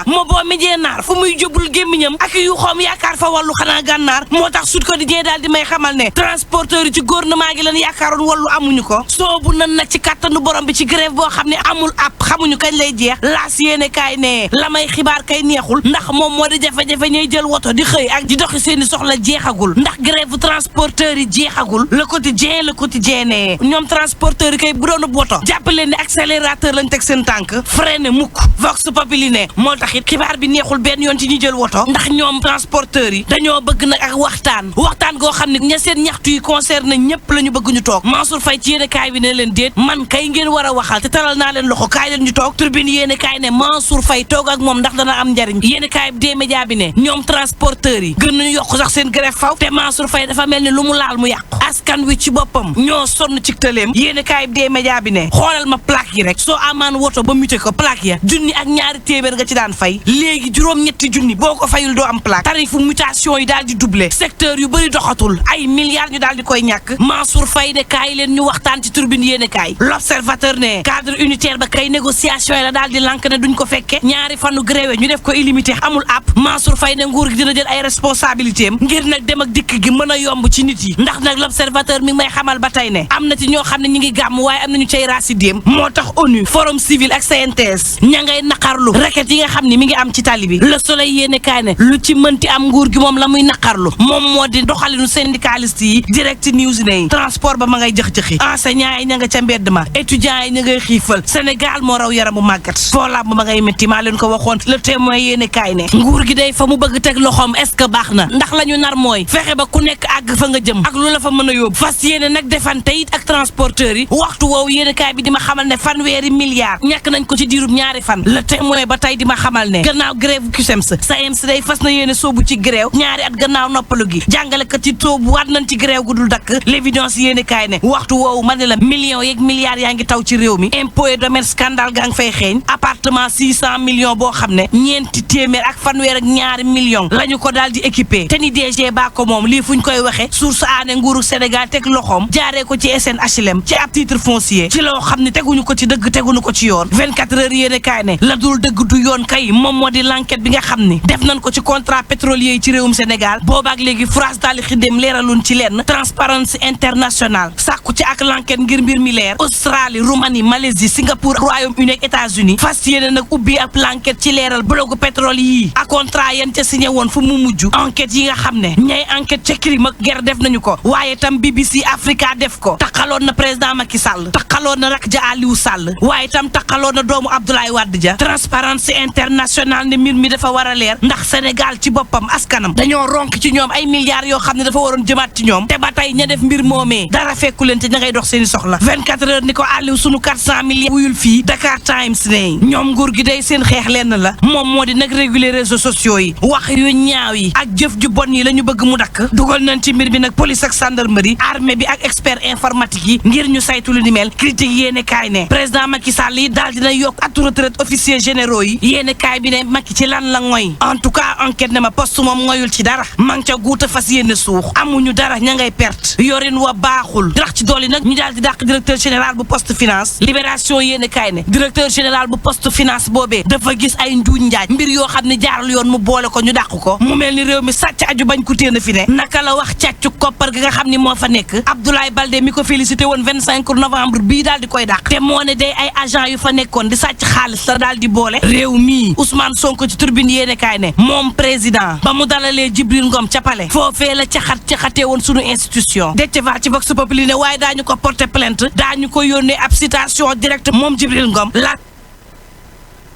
Touba moo boo mijee naar fu muy jubul gémmiñam ak yu xoom yaakaar fa wàllu xanaa gànnaar moo tax Sud Quotidien daal di may xamal ne transporteur yi ci gouvernement gi lan yaakaaroon wàllu amuñu ko soobu nan nag ci kàttanu borom bi ci grève boo xam ne amul ab xamuñu kañ lay jeex laas yéene kaay ne la may xibaar kay neexul ndax moom moo di jafe-jafe ñuy jël woto di xëy ak di doxi seeni soxla jeexagul ndax grève transporteur yi jeexagul le quotidien ne ñoom transporteur yi kay bu doon woto jàppaleen ne accélérateur lañ teg seen tànk freiné mukk vox populi ne moo tax it xibaar bi neexul benn yoon ci ñi jël woto ndax ñoom transporteurs yi dañoo bëgg nag ak waxtaan goo xam ne ña seen ñaxtu yi concerne ñëpp la ñu bëgg ñu toog Mansour Faye ci yéene kaay bi ne leen déet man kay ngeen war a waxal te taral naa leen loxo kaay leen ñu toog Tribune yéene kaay ne Mansour Faye toog ak moom ndax dana am njariñ yéene kaay bi des médias bi ne ñoom transporteurs yi gën nañu yokk sax seen grève faw te Mansour Faye dafa mel ni lu mu laal mu yàqu askan wi ci boppam ñoo sonn ci tëleem yéene kaay bi des médias bi ne xoolal ma plaque yi rek soo amaan woto ba muté ko plaque ya junni ak ñaari téeméer nga ci daan fay léegi juróom-ñetti junni boo ko fayul doo am plaque tarifu mutation yi daal di doublé secteur yu bëri doxatul ay milliards ñu daal di koy ñàkk Mansour Faye ne kaay leen ñu waxtaan ci Tribune yéene kaay L'Observateur ne cadre unitaire ba kay négociation yi la daal di lank ne duñ ko fekke ñaari fanu gréwe ñu def ko illimité amul app Mansour Faye ne nguur gi dina jël ay responsabilité am ngir nag dem ak dikk gi mën a yomb ci nit yi ndax nag L'Observateur mi ngi may xamal ba tey ne am na ci ñoo xam ne ñi ngi gàmm waaye am nañu cay raasi déem moo tax ONU Forum Civil ak CNTS ña ngay naqarlu requête yi nga xam ne mi ngi am ci tali bi Le Soleil yéene kaay ne lu ci mënti am nguur gi moom la muy naqarlu moom moo di doxalinu syndicaliste yi Direct News ne transport ba ma ngay jëx-jëxi enseignants yi ña nga ca mbedd ma étudiants yi ña ngay xiifal Sénégal moo raw yaramu màggat foolaam ba ma ngay métti maa leen ko waxoon Le Témoin yéene kaay ne nguur gi day fa mu bëgg teg loxoom est-ce que baax na ndax la ñu nar mooy fexe ba ku nekk àgg fa nga jëm ak lu la fa mën a yóbbu fas yéene nag defante it ak transporteurs yi waxtu woowu yéene kaay bi di ma xamal ne fanweeri milliards ñàkk nañ ko ci diirub ñaari fan Le Témoin ba tey di ma xamal ne gannaaw grève CUSEMS SAEMS day fas na yéene soobu ci grève ñaari at gannaaw noppalu gi jàngalekat yi soobu waat nañ ci grève gu dul dakk L'Évidence yéene kaay ne waxtu woowu ma ne la millions yeeg milliards yaa ngi taw ci réew mi impôt et domaine scandale gaa ngi fay xeeñ appartement 600 millions boo xam ne ñeenti téeméer ak fanweer ak ñaari millions la ñu ko daal di équipé te ni DG baa ko moom lii fuñ koy waxe source aane nguuru Sénégal teg loxoom jaaree ko ci SNHLM ci ab titre foncier ci loo xam ne teguñu ko ci dëgg teguñu ko ci yoon 24 heures yéene kaay ne la dul dëgg du yoon kay moom moo di l'enquête bi nga xam ni def nañ ko ci contrat pétrolier yi ci réewum Sénégal boobaak léegi France daal di xiddeem leeralun ci lenn Transparency International sàkku ci ak l'enquête ngir mbir mi leer Australie Roumanie Malaisie Singapour Royaume-Uni ak États-Unis fas yéene nag ubbi ab l'enquête ci leeral blogu pétrole yii ak contrat yeen ca signé woon fu mu mujj enquête yi nga xam ne ñay enquête ca crime ak guerre def nañu ko waaye tam BBC Africa def ko taxaloon na président Macky Sall taxaloon na rak ja Aliou Sall waaye tam taxaloon na doomu Abdoulaye Wade ja Transparency International ne mbir mi dafa war a leer ndax Sénégal ci boppam askanam dañoo ronk ci ñoom ay milliards yoo xam ne dafa waroon jëmaat ci ñoom te ba tey ña def mbir moomee dara fekku leen te ña ngay dox seeni soxla 24 heures ni ko Aliou sunu 400 milliards wuyul fii Dakar Times ne ñoom nguur gi day seen xeex lenn la moom moo di nag réguler réseaux sociaux yi wax yu ñaaw yi ak jëf ju bon yi la ñu bëgg mu dakk dugal nañ ci mbir bi nag police ak gendarmerie armée bi ak expert informatique yi ngir ñu saytu lu ni mel critique yéene kaay ne président Macky Sall yi daal dina yokk atu retraite officiers généraux yi yéene kaay bi ne Macky ci lan la ngoy en tout cas enquête ne ma poste moom ngoyul ci dara mang ca guuta fas yéene suux amuñu dara ña ngay perte yorin wa baaxul rax ci dool yi nag ñu daal di dàq directeur général bu poste finance libération yéene kaay ne directeur général bu poste finance boobee dafa gis ay njuuñ njaaj mbir yoo xam ne jaarul yoon mu boole ko ñu dàq ko mu mel ni réew mi sàcc aju bañ ku téen a fi ne naka la wax càccu koppar gi nga xam ni moo fa nekk Abdoulaye Baldé mi ko félicité woon 25 novembre bii daal di koy dàq te moo ne day ay agent yu fa nekkoon di sàcc xaalis la daal di boole réew mii Ousmane Sonko ci Tribune yéene kaay ne moom président ba mu dalalee Djibril Ngom ca Palais foofee la caxatee woon sunu institution Déthié ci Vox Populi ne waaye daañu ko porter plainte daañu ko yónnee ab citation directe moom Djibril Ngom la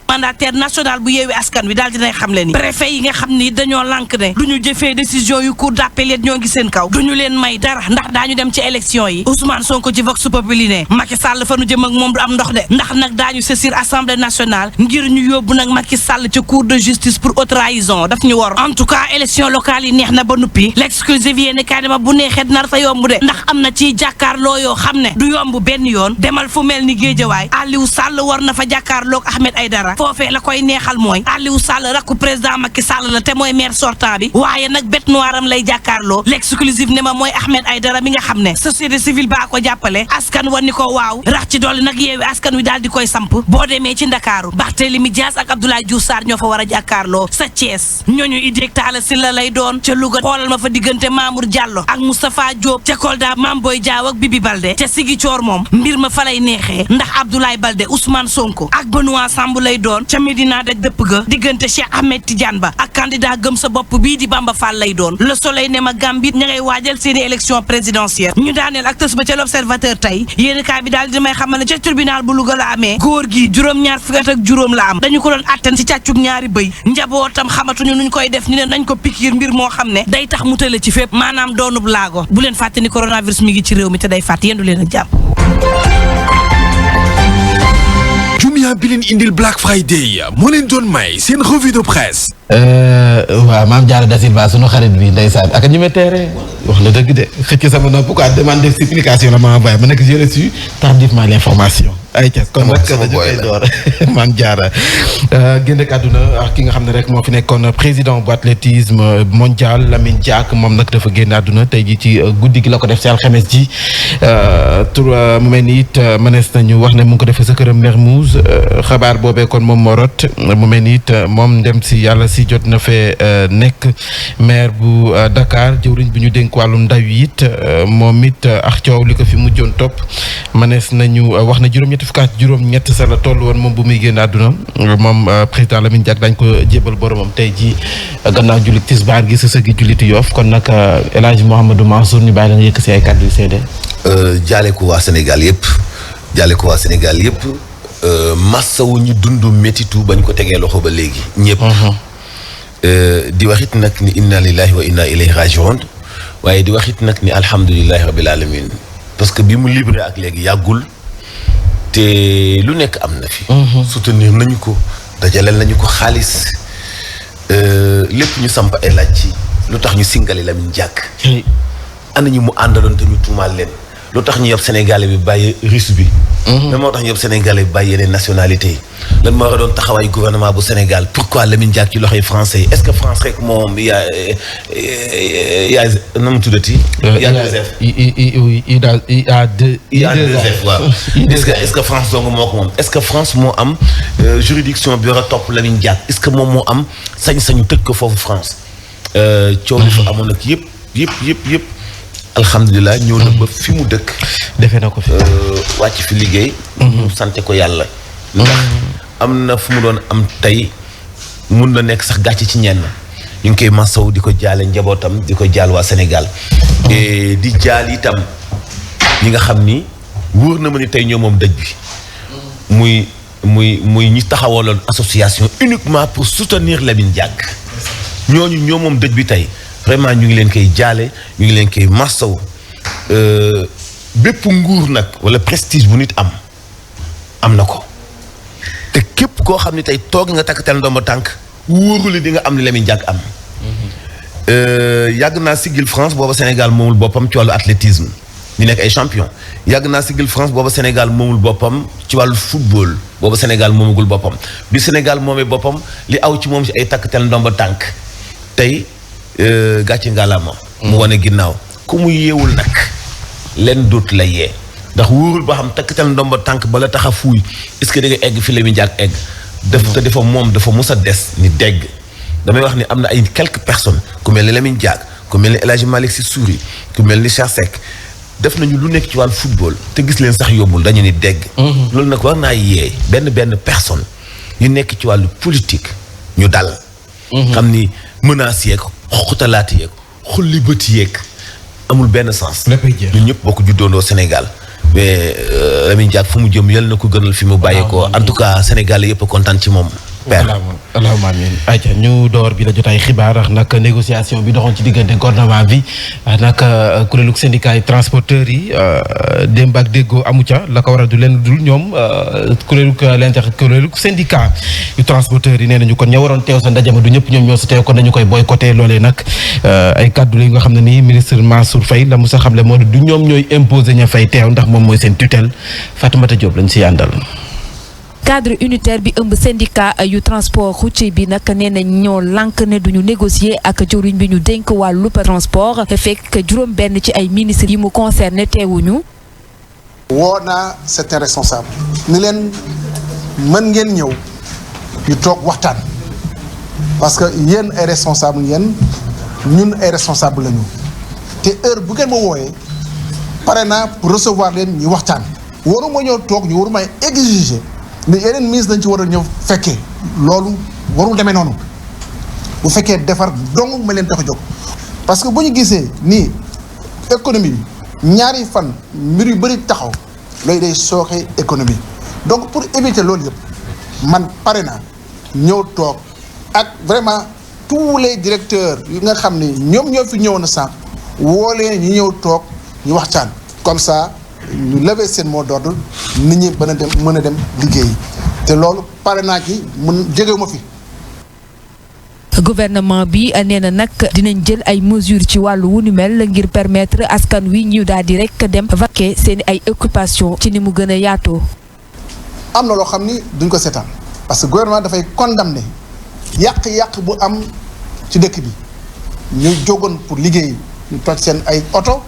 mandataire national bu Yewwi Askan Wi daal dinay xam le ni préfet yi nga xam ni dañoo lànk ne du ñu jëfee décision yu cour d'appel yi ñoo ngi seen kaw du ñu leen may dara ndax daañu dem ci élection yi Ousmane Sonko ci Vox Populi ne Macky Sall fa nu jëm ak moom du am ndox de ndax nag daañu saisir assemblée nationale ngir ñu yóbbu nag Macky Sall ci cour de justice pour haute trahison daf ñu war en tout cas élection locale yi neex na ba nuppi l'exclusive yéene kaay ma bu neexee nar fa yomb de ndax am na ci jàkkaarloo yoo xam ne du yomb benn yoon demal fu mel ni Géejawaay Aliou Sall war na fa jàkkaarloog Ahmed Aïdara foofee la koy neexal mooy Aliou Sall rakku président Macky Sall la te mooy maire sortant bi waaye nag bête noire am lay jàkkaarloo l'exclusive ne ma mooy Ahmed Aïdara mi nga xam ne société civile baa ko jàppale askan wa ni ko waaw rax ci dolli nag yeewi askan wi daal di koy samp boo demee ci Ndakaaru Barthélémy Dias ak Abdoulaye Diouf Sarr ñoo fa war a jàkkaarloo sa Thiès ñooñu Idriss Talla Sylla lay doon ca Louga xoolal ma fa diggante Mamour Diallo ak Moustapha Diop ca Kolda Mame Boye Diao ak Bibi Baldé ca Ziguinchor moom mbir ma fa lay neexee ndax Abdoulaye Baldé Ousmane Sonko ak Benoît Sambou lay doon ca Médina daj dëpp ga diggante Cheikh Ahmed Tidiane Ba ak candidat gëm sa bopp bii di Bamba Fall lay doon Le Soleil ne ma Gambie ña ngay waajal seeni élection présidentielle ñu daaneel ak tës ba ca L'Observateur tey yéen kaay bi daal di may xamal ne ca tribunal bu Louga la amee góor gi juróom-ñaar fukki at ak juróom la am dañu ko doon atten ci càccug ñaari bëy njabootam xamatuñu nuñ koy def ñu ne nañ ko pikiir mbir moo xam ne day tax mu tële ci fépp maanaam doonub laago bu leen fàtte ni coronavirus mi ngi ci réew mi te day fàtte yendu leen ak jàmm. Jumia bi leen indil Black Friday moo leen doon may seen revue de presse. waaw Mame Diarra Da Silva sunu xarit bi ndeysaan ak ñu ma teere wax la dëgg de xëcc sama nopp quoi demande d'explication la ma envoyé ma nekk j'ai reçu tardivement l'information. ay ca kon nag dañu koy door Mame Diarra génn kàdduna ak ki nga xam ne rek moo fi nekkoon président bu athlétisme mondial Lamine Diack moom nag dafa génn àdduna tey ji ci guddi gi la ko def ci alxames ji mu mel ni it mënees nañu wax ne mu ngi ko defee sa këram Mermoz xabaar boobee kon moom moo rot mu mel ni it moom ndem si yàlla si jot na fee nekk maire bu Dakar jëwriñ bi ñu dénk wàllum ndaw yi it moom it ak coow li ko fi mujjoon topp mënees nañu wax ne juróom-ñett sa la toll woon moom bu muy génn àdduna moom président Lamine Diack dañ ko jébal boromam tey ji gannaaw jullit tisbaar gi sa sëgi julliti Yoff kon nag El Hadj Mouhamadou Mansour ñu bàyyi la nga yëkk si ay kàddu yu seede. jaale ko waa Sénégal yëpp massawu ñu dund métitu bañ ko tegee loxo ba léegi ñëpp di waxit nag ni inna lillahi wa inna ilayhi raji'un waaye di waxit nag ni alhamdulillahi rabbil alamin parce que bi mu libéré ak léegi yàggul te lu nekk am na fi soutenir nañu ko dajaleel nañu ko xaalis lépp ñu samp ay laaj ci lu tax ñu singali Lamine Diack ana ñu mu àndaloon te ñu tuumaal leen lu tax ñu yóbbu Sénégalais bi bàyyi russe bi lan moo tax ñu yóbbu Sénégalais bi bàyyi yeneen nationalité yi lan moo war a doon taxawaay gouvernement bu Sénégal pourquoi Lamine Diack ci loxoy français yi est-ce que France rek moom yaa na mu tuddati waaw est-ce que France dong moo ko moom est-ce que France moo am juridiction bi war a topp Lamine Diack est-ce que moom moo am sañ-sañu tëj ko foofu France coow li fa amoon nag yëpp alhamdulilah ñëw na ba fi mu dëkk. defee na ko fi. wàcc fi liggéey. mu sante ko yàlla. ndax am na fu mu doon am tey mun na nekk sax gàcce ci ñenn ñu ngi koy masawu di ko jaale njabootam di ko jaal waa Sénégal. et di jaal itam ñi nga xam ni wóor na ma ni tey ñoo moom dëj bi. muy ñi taxawaloon association uniquement pour soutenir Lamine Diack. ñooñu ñoo moom dëj bi tey. vraiment ñu ngi leen koy jaale ñu ngi leen koy massaw bépp nguur nag wala prestige bu nit am na ko te képp koo xam ne tey toog nga takkatal ndomba tànk wóorul di nga am li Lamine Diack am. yàgg naa sigil France booba Sénégal moomul boppam ci wàllu athlétisme ñu nekk ay champion yàgg naa sigil France booba Sénégal moomul boppam ci wàllu football booba Sénégal moomagul boppam bi Sénégal moomee boppam li aw ci moom ci ay takkatal ndomba tànk tey. gàcce ngalaama mu wane ginnaaw ku mu yeewul nag leen doot la yee ndax wóorul ba xam takkatal ndomba tànk bala tax a fuuy est-ce que da nga egg fi Lamine Diack egg te dafa moom dafa mus a des ni dégg damay wax ni am na ay quelques personnes ku mel ni Lamine Diack ku mel ni El Hadji Malick Sy Souris ku mel ni Cheikh Seck def nañu lu nekk ci wàllu football te gis leen sax yombul dañu ni dégg loolu nag war naa yee benn personne yu nekk ci wàllu politique ñu dal xam ni menaces yeeg xoxutalaat yeeg xulli bët yeeg amul benn sens. ñun ñëpp bokk juddoondoo Sénégal mais Lamine Diack fu mu jëm yal na ko gënal fi mu bàyyeekoo en tout cas Sénégal yëpp a kontaan ci moom. allahumma amiin ayca ñu door bi la jotaay xibaar ak nag négociation bi doxoon ci diggante gouvernement bi nag kuréelu syndicat yi transporteurs yi démb ak déggoo amu ca la ko war a du leen dul ñoom kuréelu syndicat yu transporteurs yi nee nañu kon ña waroon teew sa ndaje ma du ñëpp ñoom ñoo sa teew kon dañu koy boycotté loolee nag ay kaddu la nga xam ne nii ministre Mansour Faye la mu sa xamle moo du ñoom ñooy imposer ña fay teew ndax moom mooy seen tutelle Fatoumata Diop lañ si àndal. cadre unitaire bi ëmb syndicat yu transport routier bi nag nee na ñoo lànk ne duñu négocier ak jëwriñ bi ñu dénk wàllu transport fekk juróom benn ci ay ministres yi mu concerné teewuñu. woo naa certains responsables ni leen mën ngeen ñëw ñu toog waxtaan parce que yéen ay responsable yéen ñun ay responsable lañu te heure bu ngeen ma wooyee pare naa pour recevoir leen ñu waxtaan. waruma ñëw toog ñu waruma exiger ni yeneen ministre dañ ci war a ñëw fekkee loolu warul demee noonu bu fekkee defar dong ma leen tax a jóg parce que bu ñu gisee nii économie bi ñaari fan mbir yu bëri taxaw looy day sooxee économie donc pour éviter loolu yëpp man pare naa ñëw toog ak vraiment tous les directeurs yi nga xam ni ñoom ñoo fi ñëwoon na sànq woo leen ñu ñëw toog ñu waxtaan comme ça ñu lever seen mot d'ordre nit ñi mën a dem liggéey te loolu pare naa ci jógewu ma fi. gouvernement bi nee na nag dinañ jël ay mesures ci wàllu wu ni mel ngir permettre askan wi ñu daal di rek dem vaquer seen ay occupation ci ni mu gën a yaatoo. am na loo xam ni duñ ko seetaan parce que gouvernement dafay condamner yàq-yàq bu am ci dëkk bi ñu jógoon pour liggéey ñu toj seen ay oto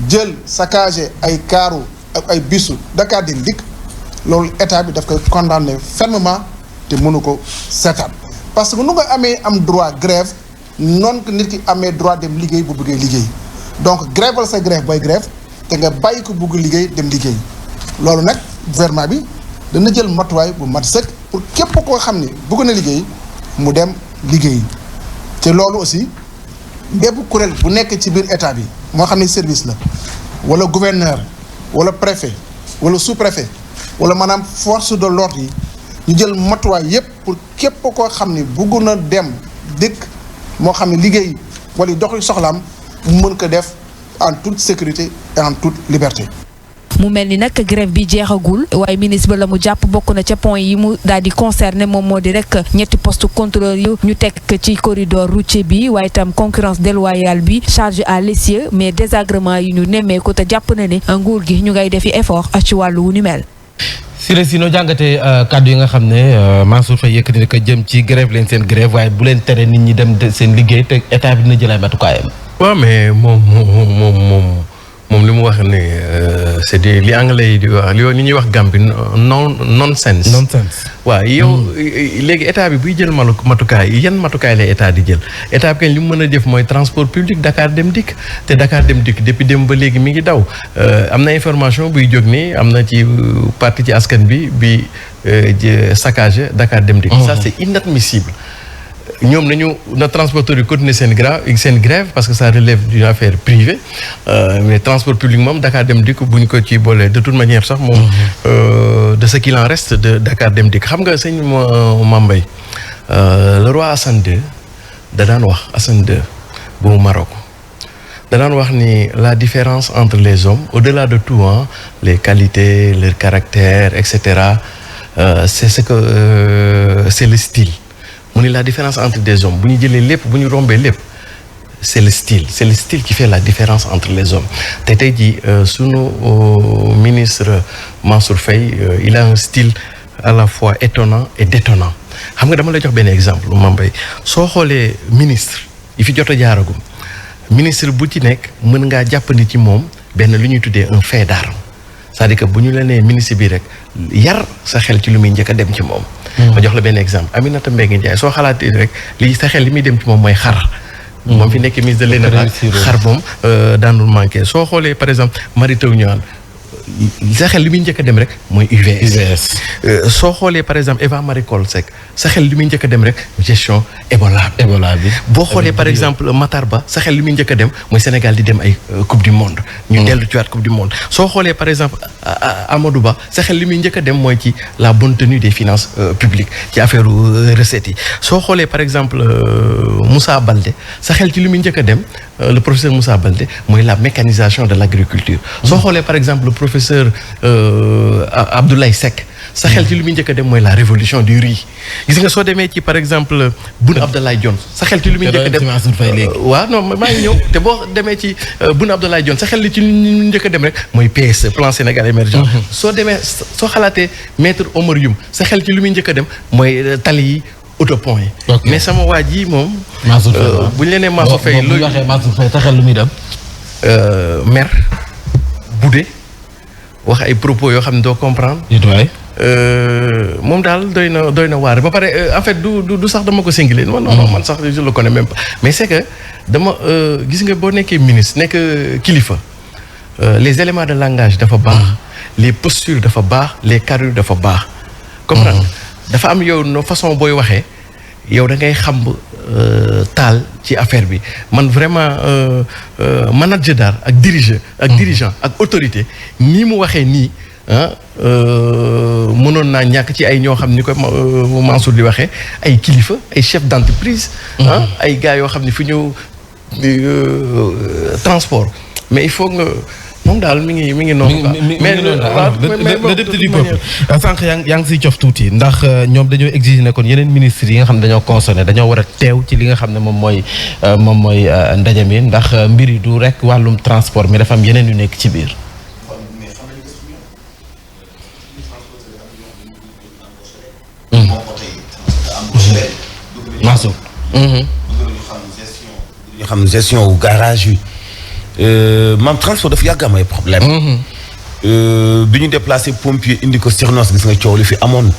jël saccagé ay kaaru ak ay bisu Dakar Dem Dikk loolu état bi daf koy condamner fermement te mënu ko seetaan parce que nu nga am droit grève noonu que nit ki amee droit dem liggéey bu bëggee liggéey donc grèveal sa grève booy grève te nga bàyyi ko bëgg liggéey dem liggéey loolu nag gouvernement bi dana jël matuwaay bu mat sëkk pour képp koo xam ni bëgg na liggéey mu dem liggéey te loolu aussi bépp kuréel bu nekk ci biir état bi moo xam ne service la wala gouverneur wala préfet wala sous-préfet wala maanaam force de l'ordre yi ñu jël matuwaay yépp pour képp koo xam ni bëgg na dem dëkk moo xam ne liggéey wala doxi soxlaam mu mën ko def en toute sécurité et en toute liberté. mu mel ni nag grève bi jeexagul waaye ministre ba la mu jàpp bokk na ca point yi mu daal di concerné moom moo di rek ñetti poste contrôleur yu ñu teg ci corridor routier bi waaye itam concurrence déloyale bi charge à l'essieu mais désagrément yi ñu nemmeeku te jàpp na ne nguur gi ñu ngay defi effort ci wàllu wu ni mel. si noo jàngatee kàddu yi nga xam ne Mansour Faye yëkkati ko jëm ci grève leen seen grève waaye bu leen tere nit ñi dem seen liggéey te état bi dina jël ay matukaayam. waaw mais moom li mu wax ne c'est des li anglais yi di wax li ñuy wax Gambie nonsense. waaw yow léegi état bi buy jël matukaay yan matukaay lay état di jël état bi kañ li mu mën a def mooy transport public Dakar Dem Dikk te Dakar Dem Dikk depuis dem ba léegi mi ngi daw am na information buy jóg ni am na ci parti ci askan bi saccagé Dakar Dem Dikk. Ça c'est inadmissible. ñoom na transporteurs yi continuer seen grève parce que ça relève d'une affaire privée mais transport public moom Dakar Dem Dikk bu ñu ko ci boolee de toute manière sax moom de ce qu'il en reste de Dakar Dem Dikk xam nga sëñ Mambay le roi Hassan II da daan wax Hassan II bu Maroc da daan wax ni la différence entre les hommes au-delà de tout les qualités leur caractère etc c'est le style. mu ni la différence entre des hommes bu ñu jëlee lépp bu ñu rombee lépp c'est le style qui fait la différence entre les hommes te tey jii sunu ministre Mansour Faye il a un style à la fois étonnant et détonnant xam nga dama lay jox benn exemple Mambay soo xoolee ministre yi fi jot a jaaragum ministre bu ci nekk mën ngaa jàppandi ci moom benn lu ñuy tuddee un fait d'arme c'est-à-dire que bu ñu la nee ministre bi rek yar sa xel ci lu muy njëkk a dem ci moom. ma jox la benn exemple Aminata Mbengue Ndiaye soo xalaatee rek li sa xel li muy dem ci moom mooy xar. moom fi nekk ministre de l'Intérieur xar moom daanul manqué soo xoolee par exemple Mary Teuw Niane sa xel li muy njëkk a dem rek mooy UVS. soo xoolee par exemple Eva Marie Coll Seck sa xel li muy njëkk a dem rek gestion Ebola bi. boo xoolee par exemple Matar Ba sa xel li muy njëkk a dem mooy Sénégal di dem ay coupe du monde. ñu dellu ci waat coupe du monde soo xoolee par exemple Amadou Ba sa xel li muy njëkk a dem mooy ci la bonne tenue des finances publiques ci affaire recettes yi soo xoolee par exemple Moussa Baldé sa xel ci li muy njëkk a dem le professeur Moussa Baldé mooy la mécanisation de l'agriculture. soo xoolee par exemple le professeur Abdoulaye Seck sa xel ci lu muy njëkk a dem mooy la révolution du riz gis nga soo demee ci par exemple Boun Abdallah Dionne sa xel ci lu muy njëkk a dem waaw non maa ngi ñëw te boo demee ci Boun Abdallah Dionne sa xel li ci lu muy njëkk a dem rek mooy PSE plan Sénégal émergent soo demee soo xalaatee maître Oumar Youm sa xel ci lu muy njëkk a dem mooy tali yi autopont yi mais sama waa ji moom bu ñu leen nee Mansour Faye lu waxee Mansour Faye sa xel lu muy dem mer budde wax ay propos yoo xam ne doo comprendre moom daal doy na waar ba pare en fait du sax dama ko singuler non man sax je le connais même pas mais c'est que dama gis nga boo nekkee ministre nekk kilifa les éléments de langage dafa baax les postures dafa baax les carrures dafa baax comprendre dafa am yow no façon booy waxee yow da ngay xam taal ci affaire bi man vraiment manager daal ak dirigeant ak autorité nii mu waxee nii mënoon naa ñàkk ci ay ñoo xam ni ko Mansour di waxee ay kilifa ay chef d'entreprise ay gars yoo xam ne fi ñëw transport mais il faut nga moom daal mi ngi noonu. mais le député du peuple sànq yaa ngi siy cof tuuti ndax ñoom dañoo exiger ne kon yeneen ministres yi nga xam ne dañoo concerné dañoo war a teew ci li nga xam ne moom mooy ndaje mi ndax mbir yi du rek wàllum transport mi dafa am yeneen yu nekk ci biir. Mansour. ñu xam gestion wu garage yi. maam transport dafa yàgg am ay problème bi ñu déplacé pompier indi ko Sirnos gis nga coow li fi amoon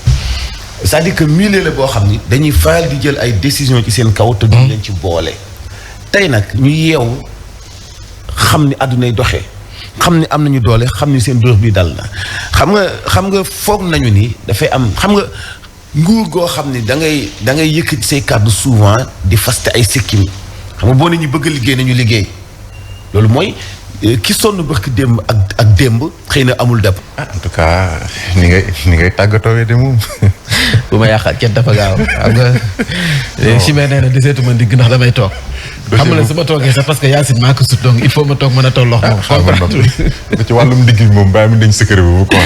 c'est-à-dire que milieu la boo xam ni dañuy faral di jël ay décisions ci seen kaw te duñ leen ci boole tey nag ñu yeewu xam ni àddunay doxee xam ni am nañu doole xam ni seen dóor bi dal na xam nga foog nañu ni dafay am xam nga nguur goo xam ni da ngay yëkkati say kàddu souvent di faste ay sikkim xam nga boo nit ñi bëgg a liggéey nañu liggéey loolu mooy ki sonn bëgg démb ak démb xëy na amul dab. en tout cas ni ngay tàggatoo de moom. bu ma yàqal kenn dafa gaaw xam nga. si may nee na deseetuma ndigg ndax damay toog. xam nga su ma toogee sax parce que Yacine maa ko sut donc il faut ma toog mën a tollox moom. ci wàllum ndigg bi moom bàyyi ma dañ secret bi bu ko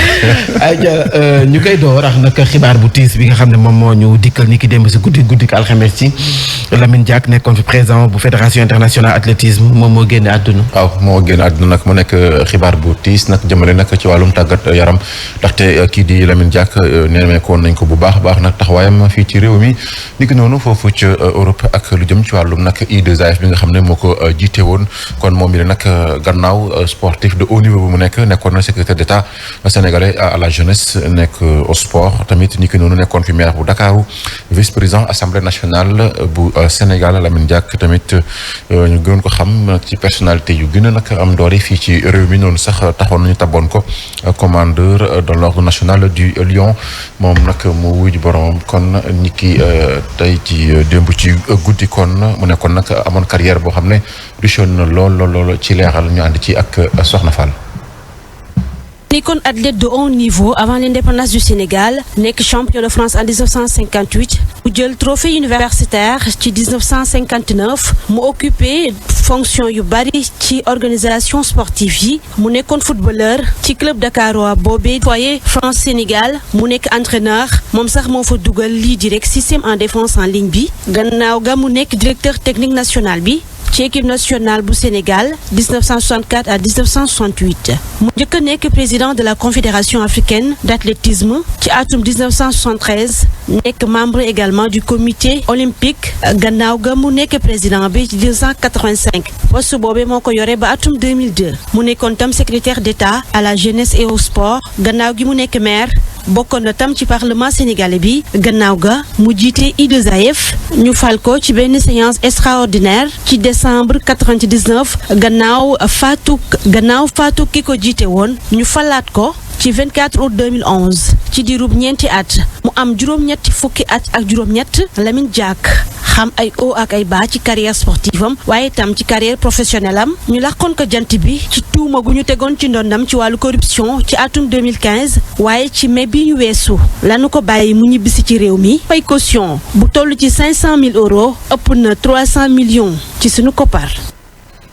ay ñu koy door ak nag xibaar bu tiis bi nga xam ne moom moo ñu dikkal ni ki démb si guddi alxames ci Lamine Diack nekkoon fi président bu fédération internationale athlétisme moom moo génne àdduna. waaw moo génne àdduna nag mu nekk xibaar bu tiis nag jëmale nag ci wàllum tàggat yaram ndaxte kii di Lamine Diack nemmeekoon nañ ko bu baax a baax nag taxawaayam fii ci réew mi ni ki noonu foofu ci Europe ak lu jëm ci wàllum nag I2AF bi nga xam ne moo ko jiite woon kon moom mi nag gannaaw sportif de haut niveau bu mu nekkoon na secrétaire d'État sénégalais à la jeunesse nekk au sport tamit ni ki noonu nekkoon fi maire bu Dakaru vice-président assemblée nationale bu Sénégal Lamine Diack tamit ñu gën ko xam ci personnalité yu gën a nag am doole fii ci réew mi noonu sax taxoon nañu taboon ko commandeur de l'ordre national du Lion moom nag mu wuy boromam kon ni ki tey ci démb ci guddi kon mu nekkoon nag amoon carrière boo xam ne riche na lool ci leeral ñu ànd ci ak Soxna Fall. nekkoon athlète de haut niveau avant l'indépendance du Sénégal nekk champion de France en 1958 mu jël trophée universitaire ci 1959 mu occupé fonction yu bari ci organisation sportive yi mu nekkoon footballeur ci club dakarois boobee foyer France Sénégal mu nekk entraîneur moom sax moo fa dugal lii di rek système en défense en ligne bi gannaaw ga mu nekk directeur technique national bi ci équipe nationale bu Sénégal 1964 à 1968 mu njëkk a nekk président de la confédération africaine d'athlétisme ci atum 1973 nekk membre également du comité olympique gannaaw ga mu nekk président bi ci 1985 poste boobee moo ko yore ba atum 2002 mu nekkoon tam secrétaire d'État à la jeunesse et au sport gannaaw gi mu nekk maire bokkoon na tam ci parlement sénégalais bi gannaaw ga mu jiite I2AF ñu fal ko ci benn séance extraordinaire ci décembre 99 gannaaw faatu ki ko jiite woon ñu falaat ko ci 24 août 2011 ci diirub ñeenti at mu am juróom-ñetti fukki at ak juróom-ñett Lamine Diack xam ay haut ak ay bas ci carrière sportive am waaye tam ci carrière professionnelle am ñu làqoon ko jant bi ci tuuma gu ñu tegoon ci ndondam ci wàllu corruption ci atum 2015 waaye ci mai bi ñu weesu lanu ko bàyyi mu ñibbisi ci réew mi fay caution bu toll ci 500 000 euros ëpp na 300 millions ci sunu koppar.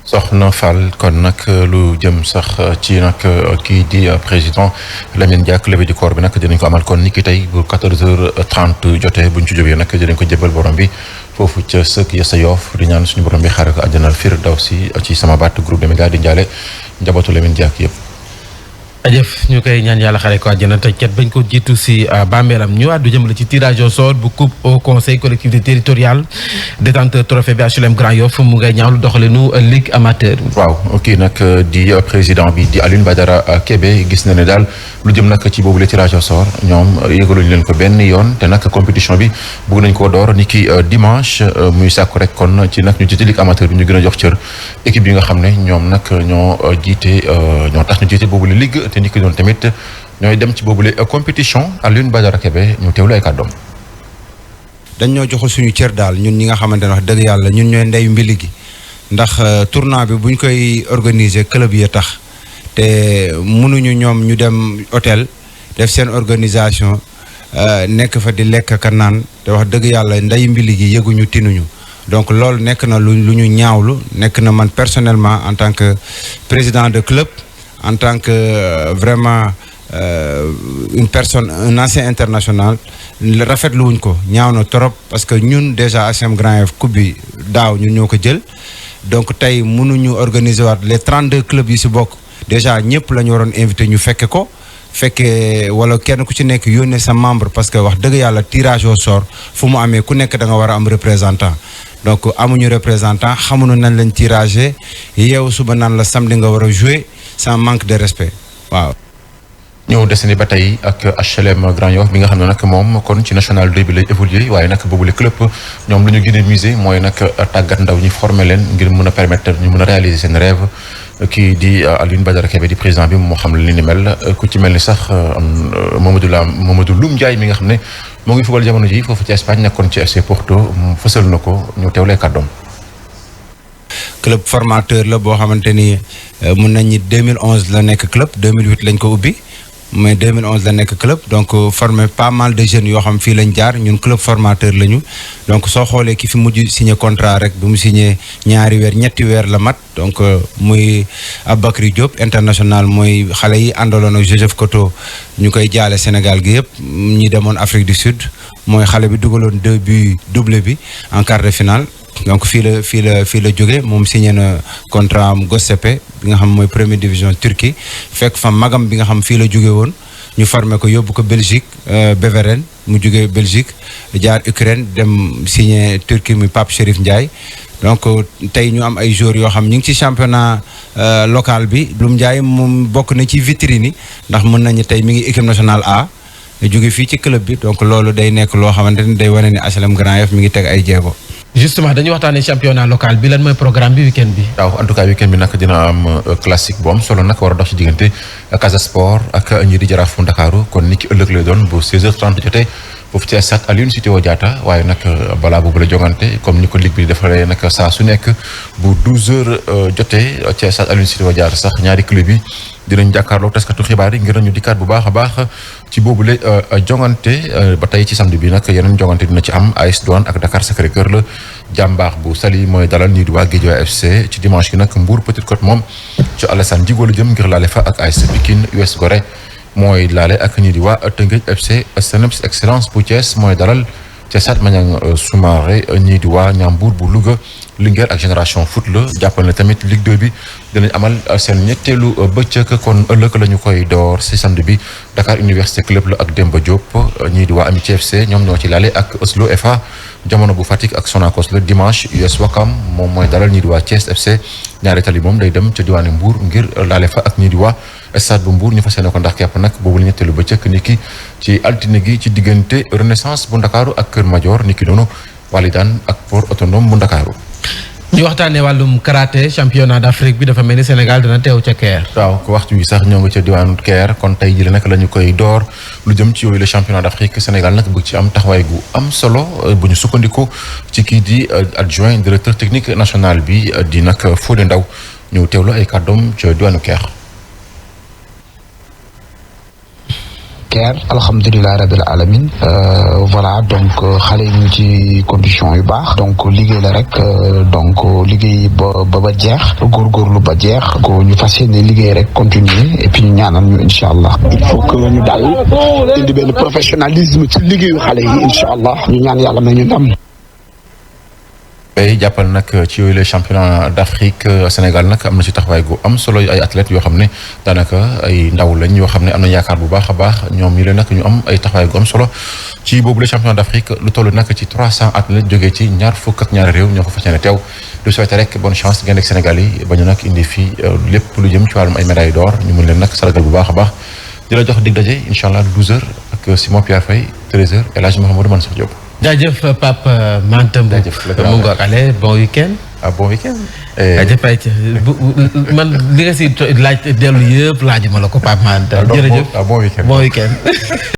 Soxna Fall kon nag lu jëm sax ci nag kii di président Lamine Diack levée du corps bi nag dinañ ko amal kon ni ki tey bu 14h30 jotee buñ ci jógee nag dinañ ko jébal borom bi foofu ca sëkk ya sa Yoff di ñaan suñu borom bi xaare ko àjjana firdawsi ci sama baat groupe de médias di njaale njabootu Lamine Diack yëpp. ajëf ñu koy ñaan yàlla xare ko àjjana te ket bañ ko jiitu si bàmmeelam ñu àddu jëmale ci tirage au sort bu coupe au conseil collectivité territoriale détenteur trophée bi HLM Grand Yoff mu ngay ñaawlu doxalinu ligue amateur. waaw kii nag di président bi di Alioune Badara Kébé gis na ne daal lu jëm nag ci boobu le tirage au sort ñoom yëgaluñu leen ko benn yoon te nag compétition bi bëgg nañ koo door ni ki dimanche muy sàkku rek kon ci nag ñu jiite ligue amateur bi ñu gën a jox cër équipe yi nga xam ne ñoom nag ñoo jiite ñoo tax ñu jiite boobu le ligue te ni ki doon tamit ñooy dem ci boobule compétition Alioune Badara Kébé ñu teewlu ay kàddoom. dañ ñoo joxul suñu cër daal ñun ñi nga xamante ne wax dëgg yàlla ñun ñooy ndeyu mbili gi ndax tournoi bi buñ koy organiser club yi tax te mënuñu ñoom ñu dem hôtel def seen organisation nekk fa di lekk ka naan te wax dëgg yàlla ndeyu mbili gi yëguñu tinuñu donc loolu nekk na lu ñu ñaawlu nekk na man personnellement en tant que président de club. En tant que vraiment une personne un ancien international rafetlu wuñ ko ñaaw na trop parce que ñun déjà HLM Grand Yoff coupe bi daaw ñun ñoo ko jël donc tey mënuñu organiser waat les 32 clubs yi si bokk déjà ñëpp la ñu waroon invité ñu fekke ko fekkee wala kenn ku ci nekk yónnee sa membre parce que wax dëgg yàlla tirage au sort fu mu amee ku nekk da nga war a am représentant donc amuñu représentant xamuñu nañ lañ tiragé yeewu suba naan la samedi nga war a jouer sans manque de respect waaw. ñëw desandi ba tey ak HLM Grand Yoff bi nga xam ne nag moom kon ci national 2 bi lay évoluer waaye nag boobule club ñoom lu ñu gën a miser mooy nag tàggat ndaw ñi former leen ngir mën a permettre ñu mën a réaliser seen rêve kii di Alioune Badara Kébé di président bi moo xam li ni mel ku ci mel ni sax Mamadou Loum Ndiaye mi nga xam ne moo ngi football jamono ji foofu ci Espagne nekkoon ci FC Porto fësal na ko ñu teewlee kàddoom. club formateur la boo xamante ni mun nañ ni 2011 la nekk club 2008 lañ ko ubbi mais 2011 la nekk club donc formé pas mal de jeunes yoo xam fii lañ jaar ñun club formateur lañu donc soo xoolee ki fi mujj signé contrat rek bi mu signé ñetti weer la mat donc muy Aboubacry Diop international mooy xale yi àndaloon ak Joseph Koto ñu koy jaale Sénégal gi yëpp ñi demoon Afrique du Sud mooy xale bi dugaloon 2 buts doublé bi en quart de finale. donc fii la jóge moom signé na contrat am Göztepe bi nga xam mooy première division Turquie fekk fa magam bi nga xam fii la jóge woon ñu formé ko yóbbu ko Belgique Beveren mu jóge Belgique jaar Ukraine dem signé Turquie muy Pape Chérif Ndiaye donc tey ñu am ay joueurs yoo xam ñu ngi ci championnat local bi Loum Ndiaye moom bokk na ci vitrine yi ndax mën nañu tey mi ngi équipe nationale A jóge fii ci club bi donc loolu day nekk loo xamante ni day wane ni HLM Grand Yoff mi ngi teg ay jéego. justement dañuy waxtaanee championnat local bi lan mooy programme bi week-end bi. waaw en tout cas week-end bi nag dina am classique bu am solo nag war a dox ci diggante Casa Sport ak ñi di Jaraafu Ndakaaru kon ni ki ëllëg lay doon bu 16h30 jotee foofu ci stade Aline Sitoé Diatta waaye nag balaa boobu la jongante comme ni ko ligue bi defaree nag saa su nekk bu 12h jotee ci stade Aline Sitoé Diatta sax ñaari club yi dinañ jàkkaarloo taskatu xibaar yi ngir nañu dikkaat bu baax a baax ci boobule jongante ba tey ci samedi bi nag yeneen jongante dina ci am AS Douanes ak Dakar Sacré-Cœur la jàmbaax bu Saly mooy dalal ñii di waa Guédiawaye FC ci dimanche gi nag Mbour Petite Côte moom ci Alassane Djigo la jëm ngir laale fa ak AS Pikine US Gorée mooy laale ak ñii di waa Teungueth FC Seneps Excellence bu Thiès mooy dalal ca Stade Maniang Soumaré ñii di waa Ndiambour bu Louga Linguère ak Génération Foot la jàppal na tamit Ligue 2 bi dinañ amal seen ñetteelu bëccëg kon ëllëg la ñu koy door si samedi bi Dakar Université Club la ak Demba Diop ñii di waa Amitié FC ñoom ñoo ci laale ak Oslo FA jamono bu Fatick ak Sonacos la dimanche US Wakam moom mooy dalal ñii di waa Thiès FC ñaari tali moom day dem ca diwaanu Mbour ngir laale fa ak ñii di waa stade bu Mbour ñu fas yéene ko ndax kepp nag boobu la ñetteelu bëccëg ni ki ci altine gi ci diggante Renaissance bu Ndakaaru ak Kër Madior ni ki noonu Walidane ak Port Autonome bu Ndakaaru. ñu waxtaanee wàllum karaté championnat d'Afrique bi dafa mel ni Sénégal dina teew ca Caire. waaw ko waxtu wi sax ñoo ngi ca diwaanu Caire kon tey jii nag la ñu koy door lu jëm ci yooyu le championnat d'Afrique Sénégal nag bëgg ci am taxawaay gu am solo bu ñu sukkandiku ci kii di adjoint directeur technique national bi di nag Fodé Ndaw ñu teewlu ay kàddoom ca diwaanu Caire. Caire alhamdulilah rabil alamin voilà donc xale yi ñu ci condition yu baax donc liggéey la rek donc liggéey ba jeex góorgóorlu ba jeex ko ñu fas yéene liggéey rek continuer et puis ñu ñaanal ñu incha allah. il faut que ñu daal indi benn professionnalisme ci liggéeyu xale yi incha allah ñu ñaan yàlla may ñu ndam. tey jàppal nag ci yooyu les championnats d'Afrique Sénégal nag am na ci taxawaay gu am solo ay athlètes yoo xam ne daanaka ay ndaw lañ yoo xam ne am na yaakaar bu baax a baax ñoom ñi leen nag ñu am ay taxawaay gu am solo ci boobu les championnats d'Afrique lu toll nag ci 300 athlètes jógee ci ñaar fukk ak ñaari réew ñoo ko fas yéene teew lu souhaité rek bonne chance ngeen ak Sénégal yi ba ñu nag indi fii lépp lu jëm ci wàllum ay médailles d'or ñu mën leen nag sargal bu baax a baax di la jox dig daje incha allah 12h ak Simon Pierre Faye 13h El Hadj Mouhamadou Mansour Diop. jaajëf Pape Matam. jaajëf mu ngoog allez bon week-end. bon week-end. jaajëf ayca man li nga si laaj dellu yëpp laajuma la ko Pape Matam. jërëjëf bon week-end bon week-end.